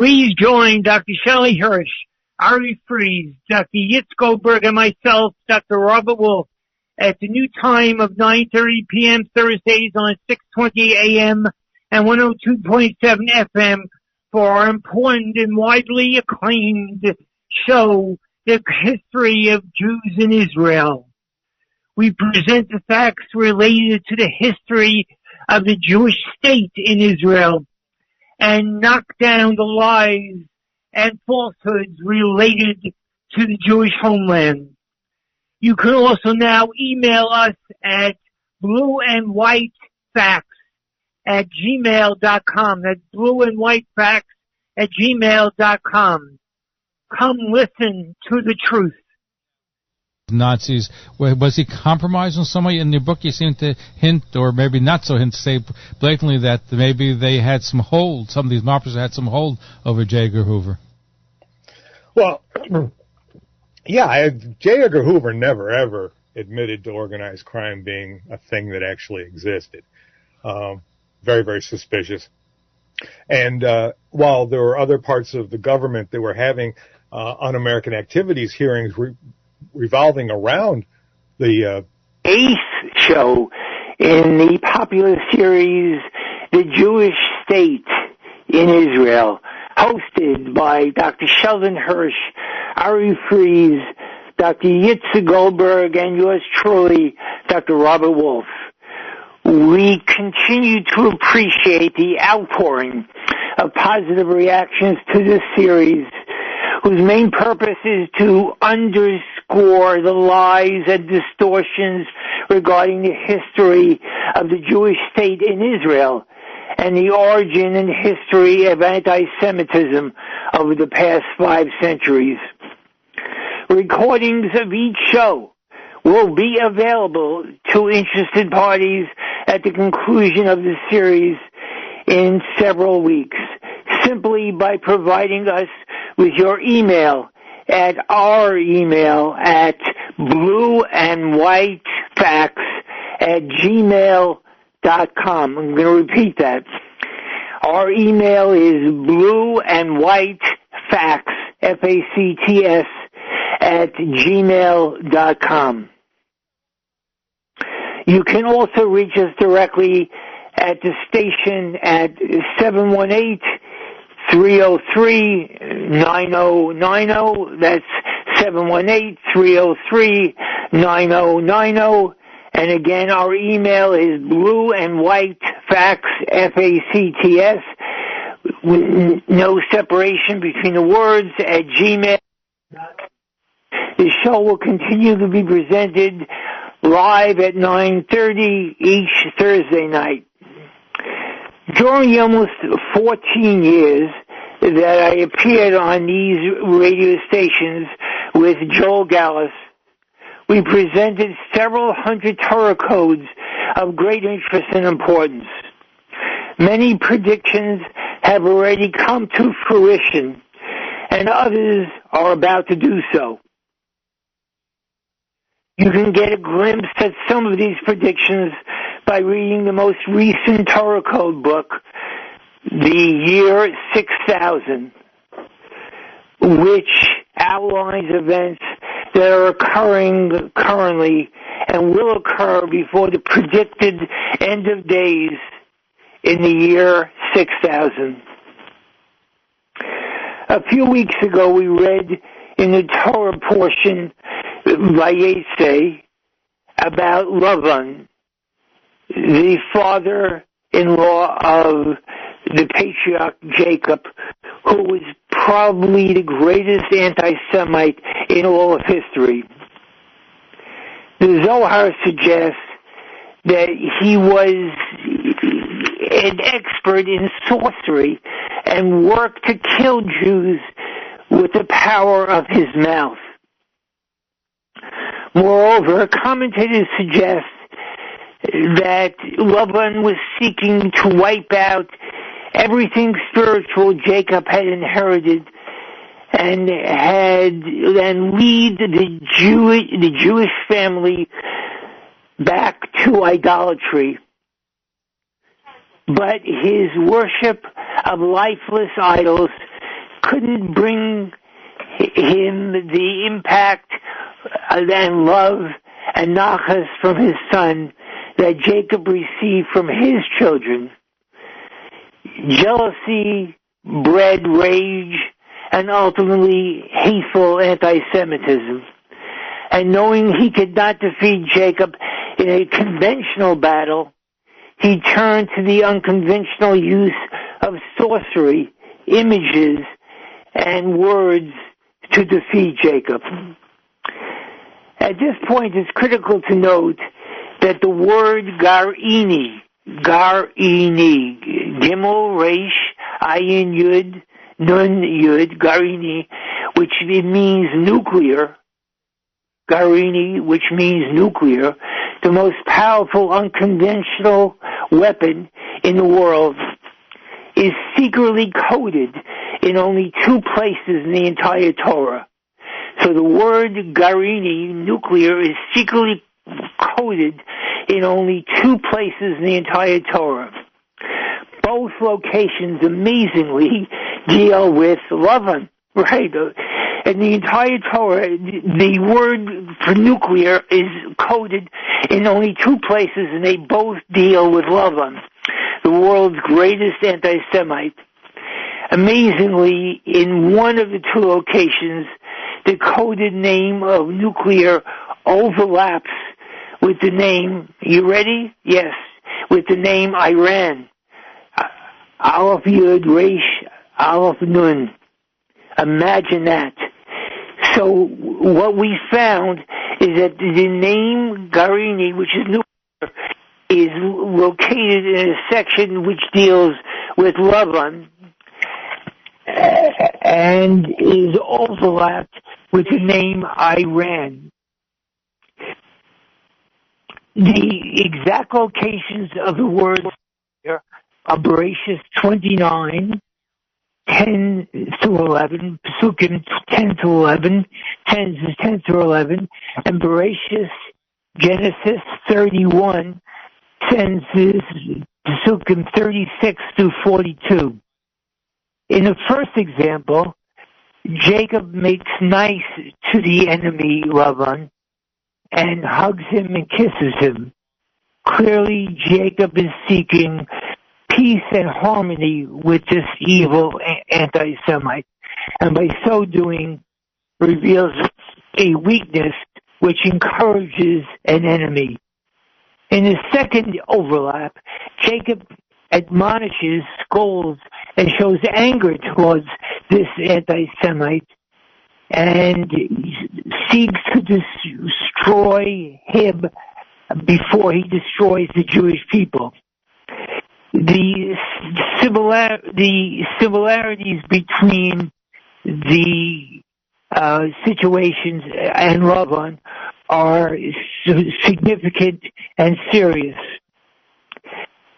Please join Dr. Shelley Hirsch, Ari Fries, Dr. Yitz Goldberg, and myself, Dr. Robert Wolf, at the new time of 9:30 p.m. Thursdays on 620 a.m. and 102.7 FM for our important and widely acclaimed show, The History of Jews in Israel. We present the facts related to the history of the Jewish state in Israel and knock down the lies and falsehoods related to the Jewish homeland. You can also now email us at blueandwhitefacts@gmail.com. That's blueandwhitefacts@gmail.com. Come listen to the truth. Nazis. Was he compromised in some way? In your book you seem to hint, or maybe not so hint, to say blatantly that maybe they had some hold, some of these mobsters had some hold over J. Edgar Hoover. Well, yeah, J. Edgar Hoover never, ever admitted to organized crime being a thing that actually existed. Very, very suspicious. And while there were other parts of the government that were having un-American activities hearings revolving around the eighth show in the popular series The Jewish State in Israel, hosted by Dr. Sheldon Hirsch, Ari Fries, Dr. Yitz Goldberg, and yours truly, Dr. Robert Wolf. We continue to appreciate the outpouring of positive reactions to this series, whose main purpose is to underscore the lies and distortions regarding the history of the Jewish state in Israel and the origin and history of anti-Semitism over the past 5 centuries. Recordings of each show will be available to interested parties at the conclusion of the series in several weeks, simply by providing us with your email at our email at blueandwhitefacts@gmail.com. I'm going to repeat that. Our email is blueandwhitefacts, F-A-C-T-S, @gmail.com. You can also reach us directly at the station at 718-303-9090. That's 718-303-9090. And again, our email is blueandwhitefacts, F-A-C-T-S, no separation between the words, @gmail. The show will continue to be presented live at 9:30 each Thursday night. During the almost 14 years that I appeared on these radio stations with Joel Gallus, we presented several hundred Torah codes of great interest and importance. Many predictions have already come to fruition, and others are about to do so. You can get a glimpse at some of these predictions by reading the most recent Torah code book, The Year 6000, which outlines events that are occurring currently and will occur before the predicted end of days in the year 6000. A few weeks ago, we read in the Torah portion, Vayetze, about Lavan, the father-in-law of the patriarch Jacob, who was probably the greatest anti-Semite in all of history. The Zohar suggests that he was an expert in sorcery and worked to kill Jews with the power of his mouth. Moreover, commentators suggest that Laban was seeking to wipe out everything spiritual Jacob had inherited and lead the Jewish family back to idolatry. But his worship of lifeless idols couldn't bring him the impact and love and nachas from his son that Jacob received from his children. Jealousy bred rage and ultimately hateful anti-Semitism. And knowing he could not defeat Jacob in a conventional battle, he turned to the unconventional use of sorcery, images, and words to defeat Jacob. At this point, it's critical to note that the word Garini, Gimel, Resh, Ayin, Yud, Nun, Yud, Garini, which means nuclear, Garini, which means nuclear, the most powerful unconventional weapon in the world, is secretly coded in only 2 places in the entire Torah. So the word Garini, nuclear, is secretly coded in only 2 places in the entire Torah. Both locations amazingly deal with Lavan, right? In the entire Torah, the word for nuclear is coded in only 2 places, and they both deal with Lavan, the world's greatest anti-Semite. Amazingly, in one of the 2 locations, the coded name of nuclear overlaps with the name, you ready? Yes, with the name Iran. Aleph Yud Resh Aleph Nun. Imagine that. So what we found is that the name Garini, which is nuclear, is located in a section which deals with Lavan and is overlapped with the name Iran. The exact locations of the words here are Bereshis 29, 10 through 11, Pesukim 10 to 11, 10 through 11, and Bereshis Genesis 31, sentences Pesukim 36 through 42. In the first example, Jacob makes nice to the enemy Lavan and hugs him and kisses him. Clearly, Jacob is seeking peace and harmony with this evil anti-Semite, and by so doing reveals a weakness which encourages an enemy. In the second overlap, Jacob admonishes, scolds, and shows anger towards this anti-Semite and seeks to destroy him before he destroys the Jewish people. The similarities between the situations and Lavan are significant and serious.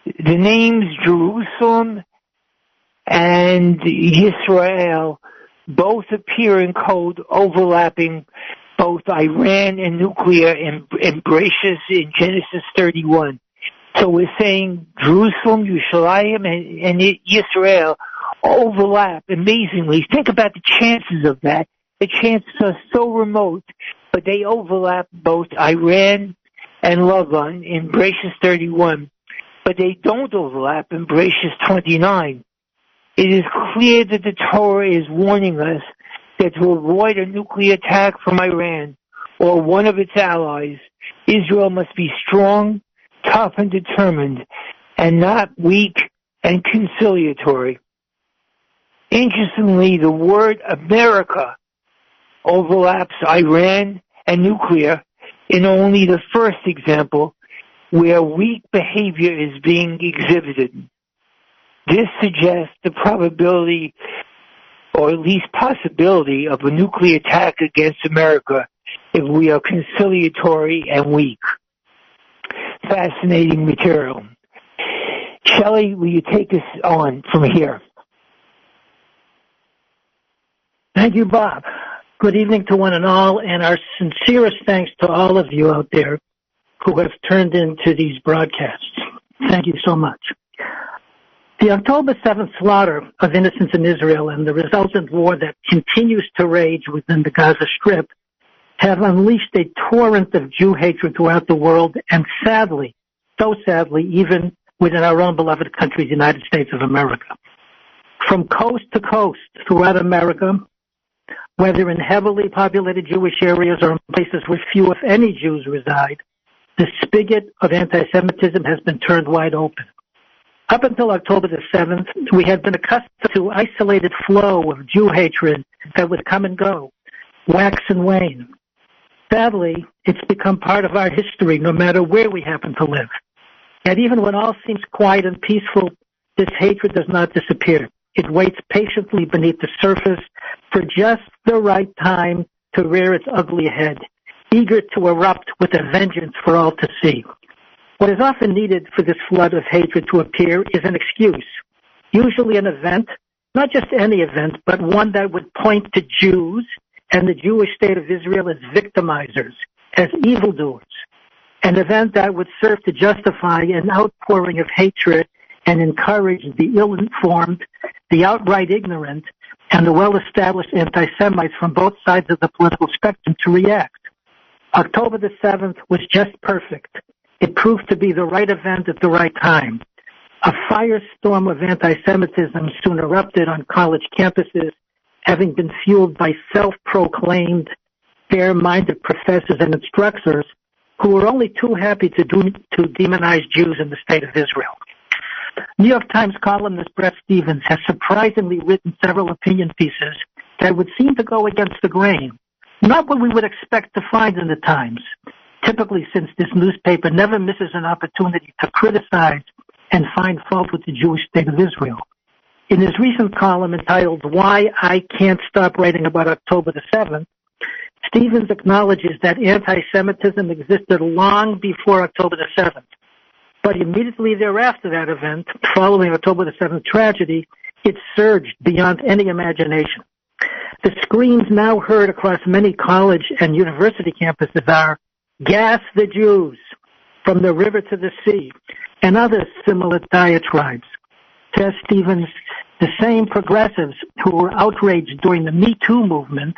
The names Jerusalem and Yisrael both appear in code overlapping both Iran and nuclear in Bereshis in Genesis 31. So we're saying Jerusalem, Yerushalayim, and Yisrael overlap amazingly. Think about the chances of that. The chances are so remote, but they overlap both Iran and Lavan in Bereshis 31. But they don't overlap in Bereshis 29. It is clear that the Torah is warning us that to avoid a nuclear attack from Iran or one of its allies, Israel must be strong, tough, and determined, and not weak and conciliatory. Interestingly, the word America overlaps Iran and nuclear in only the first example, where weak behavior is being exhibited. This suggests the probability, or at least possibility, of a nuclear attack against America if we are conciliatory and weak. Fascinating material. Shelley, will you take us on from here? Thank you, Bob. Good evening to one and all, and our sincerest thanks to all of you out there who have turned into these broadcasts. Thank you so much. The October 7th slaughter of innocents in Israel and the resultant war that continues to rage within the Gaza Strip have unleashed a torrent of Jew hatred throughout the world, and sadly, so sadly, even within our own beloved country, the United States of America. From coast to coast throughout America, whether in heavily populated Jewish areas or in places where few, if any, Jews reside, the spigot of anti-Semitism has been turned wide open. Up until October the 7th, we had been accustomed to isolated flow of Jew hatred that would come and go, wax and wane. Sadly, it's become part of our history no matter where we happen to live. Yet even when all seems quiet and peaceful, this hatred does not disappear. It waits patiently beneath the surface for just the right time to rear its ugly head, eager to erupt with a vengeance for all to see. What is often needed for this flood of hatred to appear is an excuse, usually an event, not just any event, but one that would point to Jews and the Jewish state of Israel as victimizers, as evildoers, an event that would serve to justify an outpouring of hatred and encourage the ill-informed, the outright ignorant, and the well-established anti-Semites from both sides of the political spectrum to react. October the 7th was just perfect. It proved to be the right event at the right time. A firestorm of anti-Semitism soon erupted on college campuses, having been fueled by self-proclaimed, fair-minded professors and instructors who were only too happy to demonize Jews in the state of Israel. New York Times columnist Bret Stephens has surprisingly written several opinion pieces that would seem to go against the grain, not what we would expect to find in the Times, typically since this newspaper never misses an opportunity to criticize and find fault with the Jewish state of Israel. In his recent column entitled Why I Can't Stop Writing About October the 7th, Stephens acknowledges that anti-Semitism existed long before October the 7th. But immediately thereafter that event, following October the 7th tragedy, it surged beyond any imagination. The screams now heard across many college and university campuses are, "Gas the Jews," from the river to the sea, and other similar diatribes. Says Stephens, the same progressives who were outraged during the Me Too movement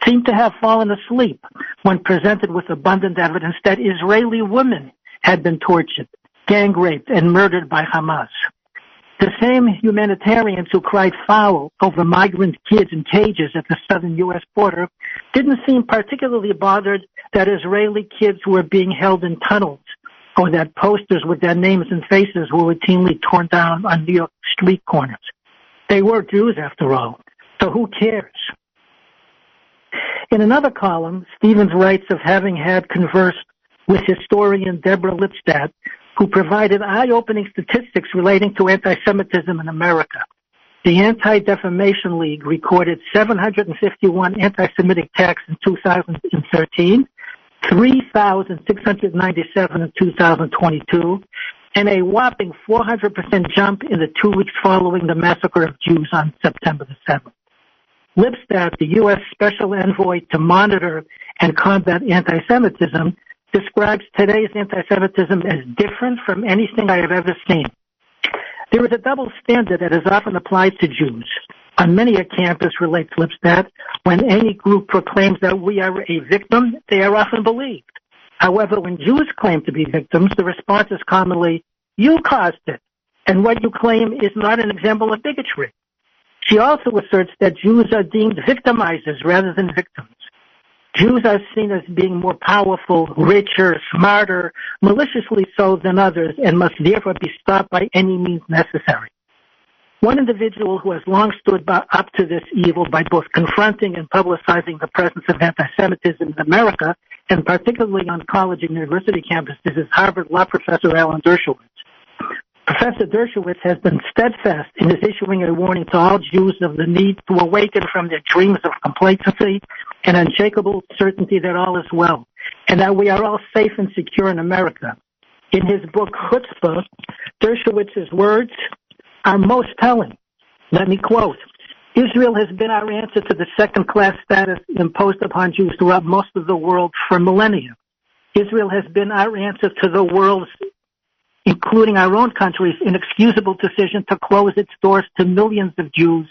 seem to have fallen asleep when presented with abundant evidence that Israeli women had been tortured, gang raped, and murdered by Hamas. The same humanitarians who cried foul over migrant kids in cages at the southern U.S. border didn't seem particularly bothered that Israeli kids were being held in tunnels or that posters with their names and faces were routinely torn down on New York street corners. They were Jews, after all, so who cares? In another column, Stephens writes of having had conversed with historian Deborah Lipstadt, who provided eye-opening statistics relating to anti-Semitism in America. The Anti-Defamation League recorded 751 anti-Semitic attacks in 2013, 3,697 in 2022, and a whopping 400% jump in the 2 weeks following the massacre of Jews on September the 7th. Lipstadt, the U.S. Special Envoy to monitor and combat anti-Semitism, describes today's anti-Semitism as different from anything I have ever seen. There is a double standard that is often applied to Jews. On many a campus, relates Lipstadt, when any group proclaims that we are a victim, they are often believed. However, when Jews claim to be victims, the response is commonly, "You caused it, and what you claim is not an example of bigotry." She also asserts that Jews are deemed victimizers rather than victims. Jews are seen as being more powerful, richer, smarter, maliciously so than others, and must therefore be stopped by any means necessary. One individual who has long stood up to this evil by both confronting and publicizing the presence of anti-Semitism in America, and particularly on college and university campuses, is Harvard law professor Alan Dershowitz. Professor Dershowitz has been steadfast in his issuing a warning to all Jews of the need to awaken from their dreams of complacency and unshakable certainty that all is well, and that we are all safe and secure in America. In his book, Chutzpah, Dershowitz's words are most telling. Let me quote, "Israel has been our answer to the second-class status imposed upon Jews throughout most of the world for millennia. Israel has been our answer to the world's including our own country's inexcusable decision to close its doors to millions of Jews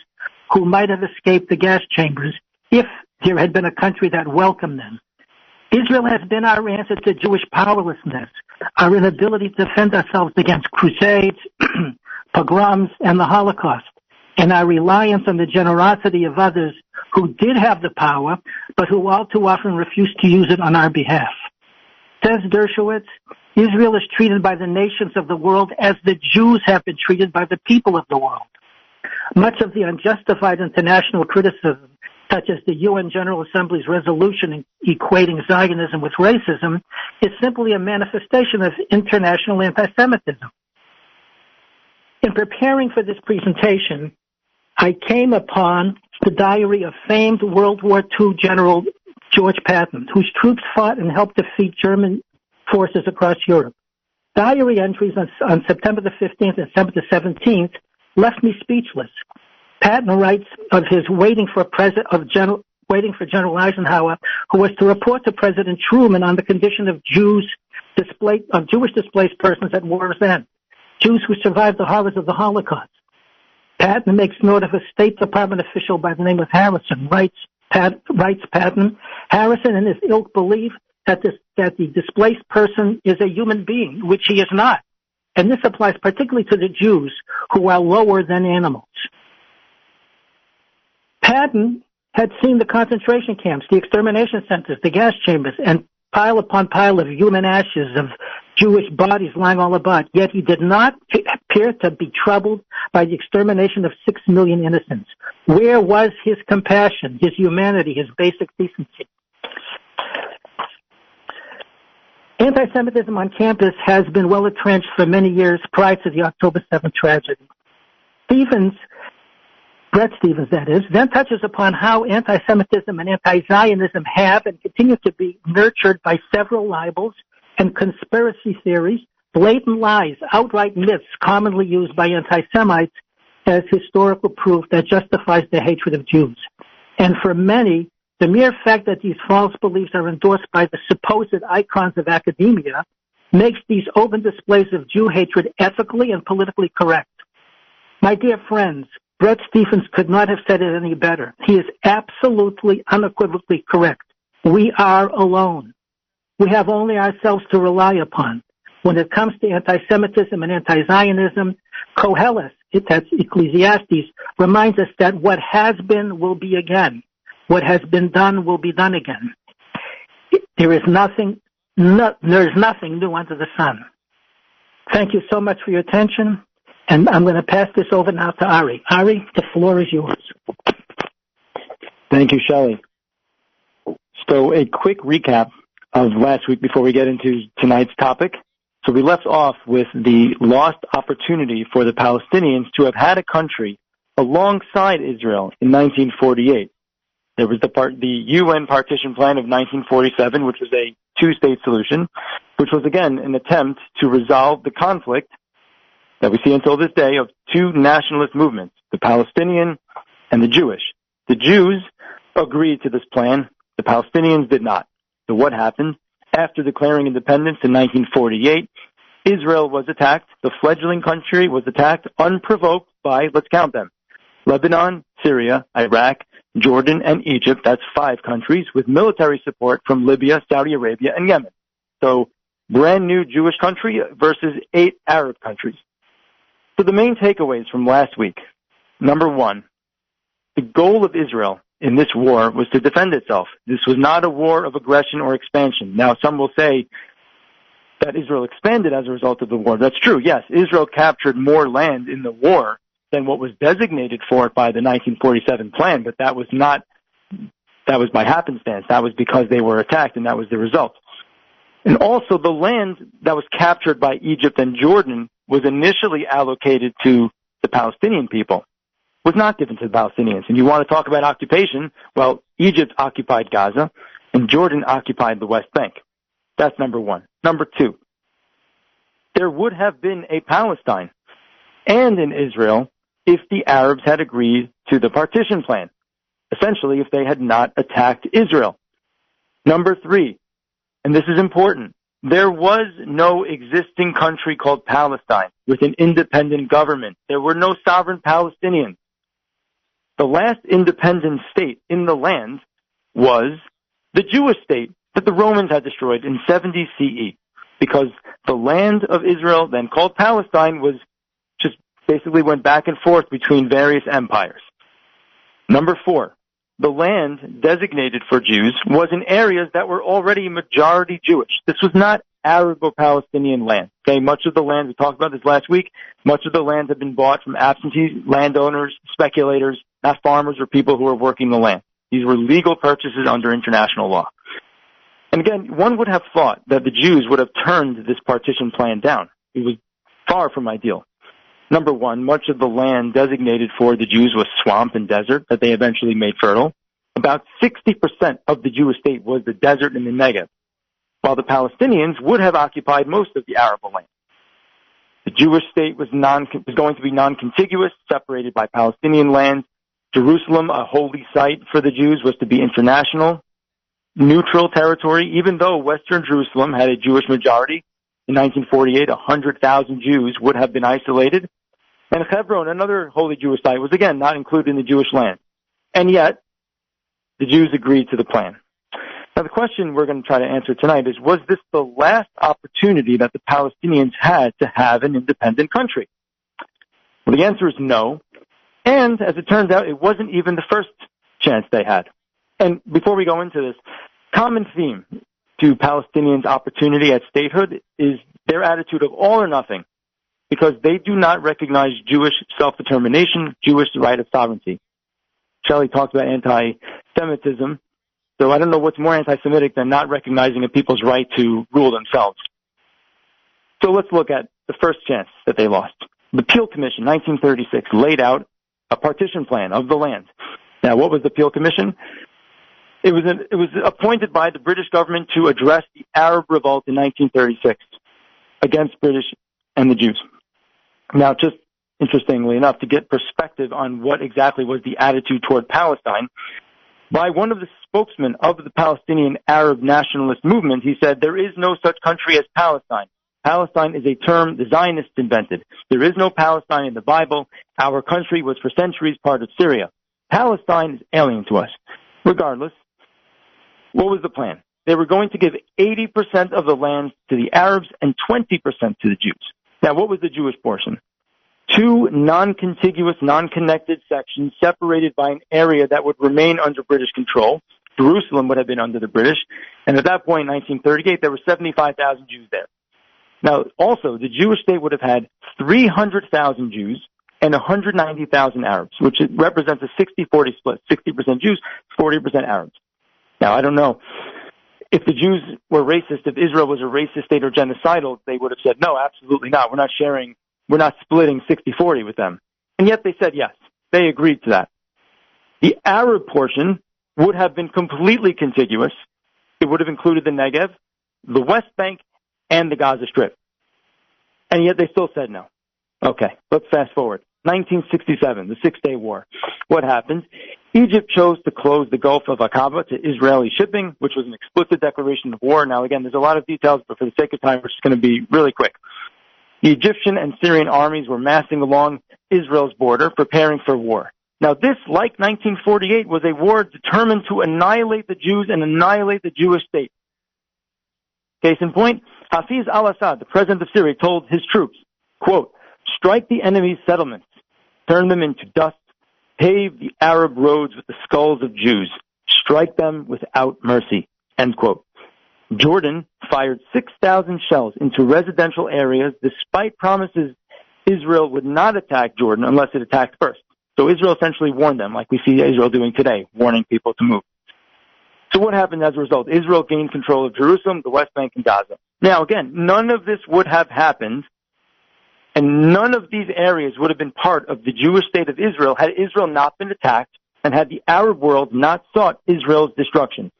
who might have escaped the gas chambers if there had been a country that welcomed them. Israel has been our answer to Jewish powerlessness, our inability to defend ourselves against crusades, pogroms, and the Holocaust, and our reliance on the generosity of others who did have the power, but who all too often refused to use it on our behalf. Says Dershowitz, Israel is treated by the nations of the world as the Jews have been treated by the people of the world. Much of the unjustified international criticism, such as the UN General Assembly's resolution equating Zionism with racism, is simply a manifestation of international anti-Semitism. In preparing for this presentation, I came upon the diary of famed World War II General George Patton, whose troops fought and helped defeat German forces across Europe. Diary entries on September the 15th and September the 17th left me speechless. Patton writes of his waiting for General Eisenhower, who was to report to President Truman on the condition of Jewish displaced persons at war's end, Jews who survived the horrors of the Holocaust. Patton makes note of a State Department official by the name of Harrison. Writes Patton, Harrison and his ilk believe that the displaced person is a human being, which he is not. And this applies particularly to the Jews, who are lower than animals. Patton had seen the concentration camps, the extermination centers, the gas chambers, and pile upon pile of human ashes of Jewish bodies lying all about, yet he did not appear to be troubled by the extermination of 6 million innocents. Where was his compassion, his humanity, his basic decency? Anti-Semitism on campus has been well entrenched for many years prior to the October 7th tragedy. Bret Stephens, that is, then touches upon how anti-Semitism and anti-Zionism have and continue to be nurtured by several libels and conspiracy theories, blatant lies, outright myths commonly used by anti-Semites as historical proof that justifies their hatred of Jews. And for many, the mere fact that these false beliefs are endorsed by the supposed icons of academia makes these open displays of Jew hatred ethically and politically correct. My dear friends, Bret Stephens could not have said it any better. He is absolutely, unequivocally correct. We are alone. We have only ourselves to rely upon. When it comes to anti-Semitism and anti-Zionism, Koheles, that's Ecclesiastes, reminds us that what has been will be again. What has been done will be done again. There is nothing new under the sun. Thank you so much for your attention. And I'm going to pass this over now to Ari. Ari, the floor is yours. Thank you, Shelley. So a quick recap of last week before we get into tonight's topic. So we left off with the lost opportunity for the Palestinians to have had a country alongside Israel in 1948. There was the UN partition plan of 1947, which was a two-state solution, which was, again, an attempt to resolve the conflict that we see until this day of two nationalist movements, the Palestinian and the Jewish. The Jews agreed to this plan. The Palestinians did not. So what happened? After declaring independence in 1948, Israel was attacked. The fledgling country was attacked unprovoked by, let's count them, Lebanon, Syria, Iraq, Jordan, and Egypt. That's 5 countries with military support from Libya, Saudi Arabia, and Yemen. So brand new Jewish country versus 8 Arab countries. So the main takeaways from last week. Number 1, the goal of Israel in this war was to defend itself. This was not a war of aggression or expansion. Now, some will say that Israel expanded as a result of the war. That's true. Yes, Israel captured more land in the war than what was designated for it by the 1947 plan, but that was by happenstance. That was because they were attacked, and that was the result. And also, the land that was captured by Egypt and Jordan was initially allocated to the Palestinian people, was not given to the Palestinians. And you want to talk about occupation? Well, Egypt occupied Gaza, and Jordan occupied the West Bank. That's number 1. Number 2, there would have been a Palestine and an Israel if the Arabs had agreed to the partition plan, essentially if they had not attacked Israel. Number 3, and this is important, there was no existing country called Palestine with an independent government. There were no sovereign Palestinians. The last independent state in the land was the Jewish state that the Romans had destroyed in 70 CE, because the land of Israel, then called Palestine, was just basically went back and forth between various empires. Number 4, the land designated for Jews was in areas that were already majority Jewish. This was not Arab or Palestinian land. Okay, much of the land, we talked about this last week, much of the land had been bought from absentee landowners, speculators, not farmers or people who were working the land. These were legal purchases under international law. And again, one would have thought that the Jews would have turned this partition plan down. It was far from ideal. Number 1, much of the land designated for the Jews was swamp and desert that they eventually made fertile. About 60% of the Jewish state was the desert and the Negev, while the Palestinians would have occupied most of the Arable land. The Jewish state was going to be non-contiguous, separated by Palestinian land. Jerusalem, a holy site for the Jews, was to be international, neutral territory, even though Western Jerusalem had a Jewish majority. In 1948, 100,000 Jews would have been isolated. And Hebron, another holy Jewish site, was again not included in the Jewish land. And yet, the Jews agreed to the plan. Now, the question we're going to try to answer tonight is, was this the last opportunity that the Palestinians had to have an independent country? Well, the answer is no. And, as it turns out, it wasn't even the first chance they had. And before we go into this, common theme to Palestinians' opportunity at statehood is their attitude of all or nothing, because they do not recognize Jewish self-determination, Jewish right of sovereignty. Shelley talks about anti-Semitism, so I don't know what's more anti-Semitic than not recognizing a people's right to rule themselves. So let's look at the first chance that they lost. The Peel Commission, 1936, laid out a partition plan of the land. Now, what was the Peel Commission? It was appointed by the British government to address the Arab revolt in 1936 against British and the Jews. Now, just interestingly enough, to get perspective on what exactly was the attitude toward Palestine, by one of the spokesmen of the Palestinian Arab nationalist movement, he said, "There is no such country as Palestine. Palestine is a term the Zionists invented. There is no Palestine in the Bible. Our country was for centuries part of Syria. Palestine is alien to us." Regardless, what was the plan? They were going to give 80% of the land to the Arabs and 20% to the Jews. Now, what was the Jewish portion? 2 non-contiguous, non-connected sections separated by an area that would remain under British control. Jerusalem would have been under the British. And at that point, in 1938, there were 75,000 Jews there. Now, also, the Jewish state would have had 300,000 Jews and 190,000 Arabs, which represents a 60-40 split, 60% Jews, 40% Arabs. Now, I don't know if the Jews were racist, if Israel was a racist state or genocidal, they would have said, no, absolutely not. We're not splitting 60-40 with them. And yet they said yes. They agreed to that. The Arab portion would have been completely contiguous. It would have included the Negev, the West Bank, and the Gaza Strip. And yet they still said no. Okay, let's fast forward. 1967, the Six-Day War. What happened? Egypt chose to close the Gulf of Aqaba to Israeli shipping, which was an explicit declaration of war. Now, again, there's a lot of details, but for the sake of time, we're just going to be really quick. The Egyptian and Syrian armies were massing along Israel's border, preparing for war. Now, this, like 1948, was a war determined to annihilate the Jews and annihilate the Jewish state. Case in point, Hafiz al-Assad, the president of Syria, told his troops, quote, "Strike the enemy's settlements, turn them into dust, pave the Arab roads with the skulls of Jews, strike them without mercy," end quote. Jordan fired 6,000 shells into residential areas despite promises Israel would not attack Jordan unless it attacked first. So Israel essentially warned them, like we see Israel doing today, warning people to move. So what happened as a result? Israel gained control of Jerusalem, the West Bank, and Gaza. Now, again, none of this would have happened, and none of these areas would have been part of the Jewish state of Israel had Israel not been attacked and had the Arab world not sought Israel's destruction.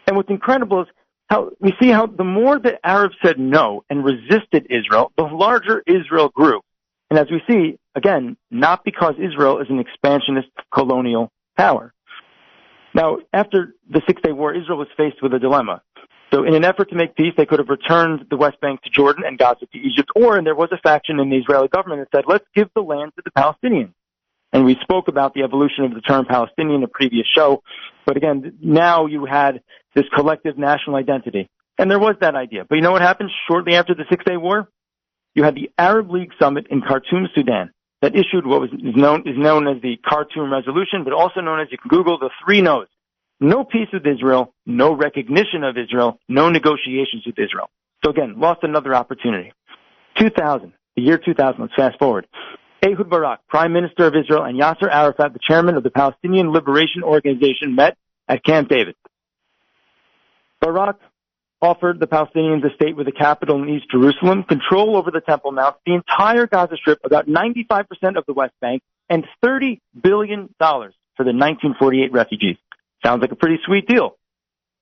And what's incredible is how we see how the more that Arabs said no and resisted Israel, the larger Israel grew. And as we see, again, not because Israel is an expansionist colonial power. Now, after the Six-Day War, Israel was faced with a dilemma. So in an effort to make peace, they could have returned the West Bank to Jordan and Gaza to Egypt, and there was a faction in the Israeli government that said, let's give the land to the Palestinians. And we spoke about the evolution of the term Palestinian in a previous show. But again, now you had this collective national identity. And there was that idea. But you know what happened shortly after the Six-Day War? You had the Arab League Summit in Khartoum, Sudan, that issued what is known as the Khartoum Resolution, but also known as, you can Google, the 3 no's. No peace with Israel, no recognition of Israel, no negotiations with Israel. So again, lost another opportunity. 2000, the year 2000, let's fast forward. Ehud Barak, Prime Minister of Israel, and Yasser Arafat, the chairman of the Palestinian Liberation Organization, met at Camp David. Barak offered the Palestinians a state with a capital in East Jerusalem, control over the Temple Mount, the entire Gaza Strip, about 95% of the West Bank, and $30 billion for the 1948 refugees. Sounds like a pretty sweet deal.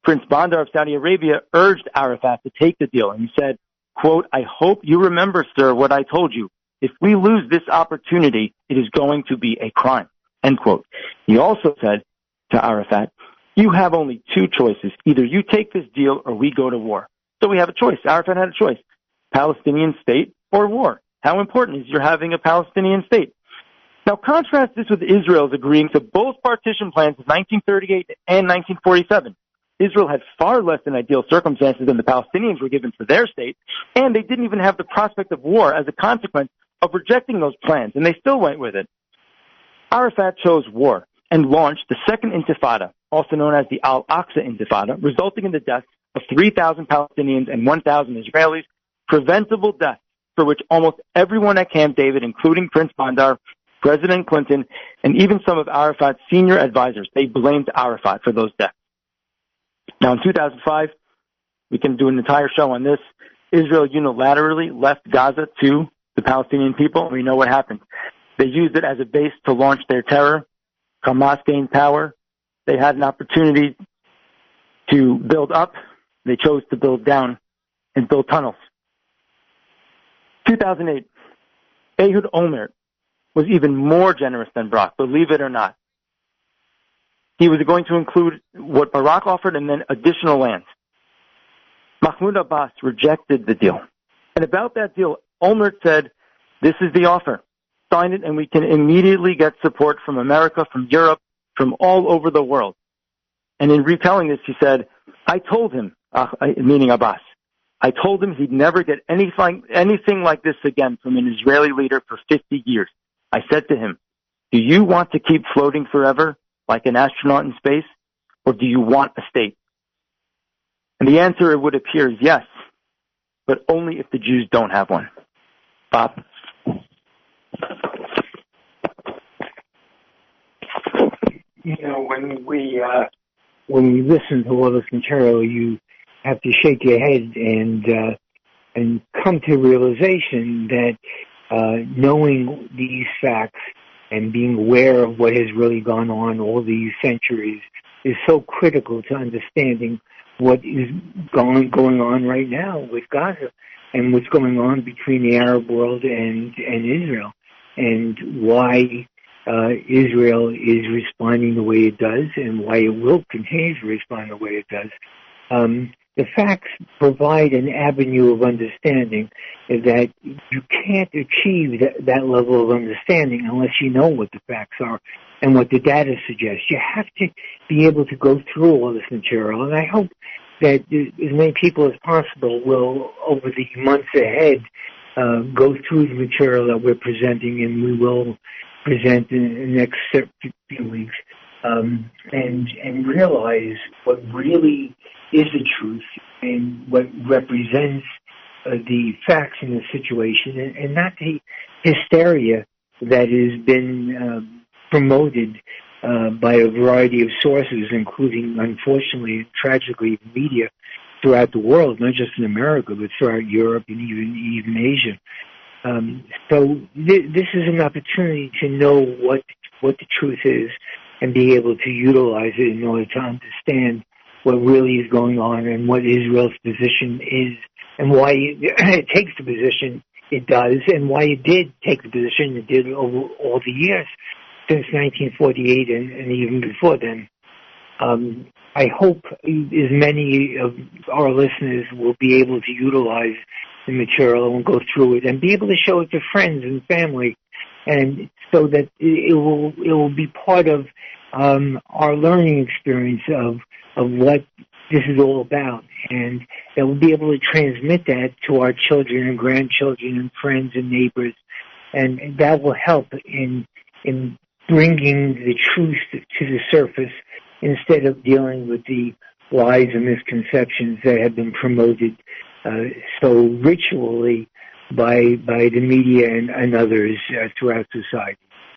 Prince Bandar of Saudi Arabia urged Arafat to take the deal, and he said, quote, I hope you remember, sir, what I told you. If we lose this opportunity, it is going to be a crime, end quote. He also said to Arafat, you have only 2 choices. Either you take this deal or we go to war. So we have a choice. Arafat had a choice. Palestinian state or war. How important is you're having a Palestinian state? Now contrast this with Israel's agreeing to both partition plans of 1938 and 1947. Israel had far less than ideal circumstances than the Palestinians were given for their state, and they didn't even have the prospect of war as a consequence of rejecting those plans, and they still went with it. Arafat chose war and launched the Second Intifada, also known as the Al-Aqsa Intifada, resulting in the deaths of 3,000 Palestinians and 1,000 Israelis, preventable deaths for which almost everyone at Camp David, including Prince Bandar, President Clinton, and even some of Arafat's senior advisors, they blamed Arafat for those deaths. Now, in 2005, we can do an entire show on this. Israel unilaterally left Gaza to the Palestinian people. We know what happened. They used it as a base to launch their terror. Hamas gained power. They had an opportunity to build up. They chose to build down and build tunnels. 2008, Ehud Olmert was even more generous than Barak, believe it or not. He was going to include what Barak offered and then additional lands. Mahmoud Abbas rejected the deal. And about that deal, Olmert said, this is the offer. Sign it and we can immediately get support from America, from Europe, from all over the world. And in retelling this, he said, I told him, meaning Abbas, I told him he'd never get anything like this again from an Israeli leader for 50 years. I said to him, do you want to keep floating forever like an astronaut in space, or do you want a state? And the answer, it would appear, is yes, but only if the Jews don't have one. Bob? You know, when we listen to all this material, you have to shake your head and come to realization that knowing these facts and being aware of what has really gone on all these centuries is so critical to understanding what is going on right now with Gaza and what's going on between the Arab world and Israel, and why Israel is responding the way it does and why it will continue to respond the way it does. The facts provide an avenue of understanding that you can't achieve that level of understanding unless you know what the facts are and what the data suggests. You have to be able to go through all this material, and I hope that as many people as possible will, over the months ahead, go through the material that we're presenting, and we will present in the next few weeks, and realize what really is the truth and what represents the facts in the situation, and not the hysteria that has been promoted by a variety of sources, including, unfortunately, tragically, media throughout the world, not just in America, but throughout Europe and even Asia. So this is an opportunity to know what the truth is and be able to utilize it in order to understand what really is going on and what Israel's position is and why it takes the position it does and why it did take the position it did over all the years since 1948 and even before then. I hope as many of our listeners will be able to utilize the material and go through it and be able to show it to friends and family, and so that it will be part of our learning experience of what this is all about, and that we'll be able to transmit that to our children and grandchildren and friends and neighbors, and that will help in bringing the truth to the surface instead of dealing with the lies and misconceptions that have been promoted so ritually by the media and others throughout society.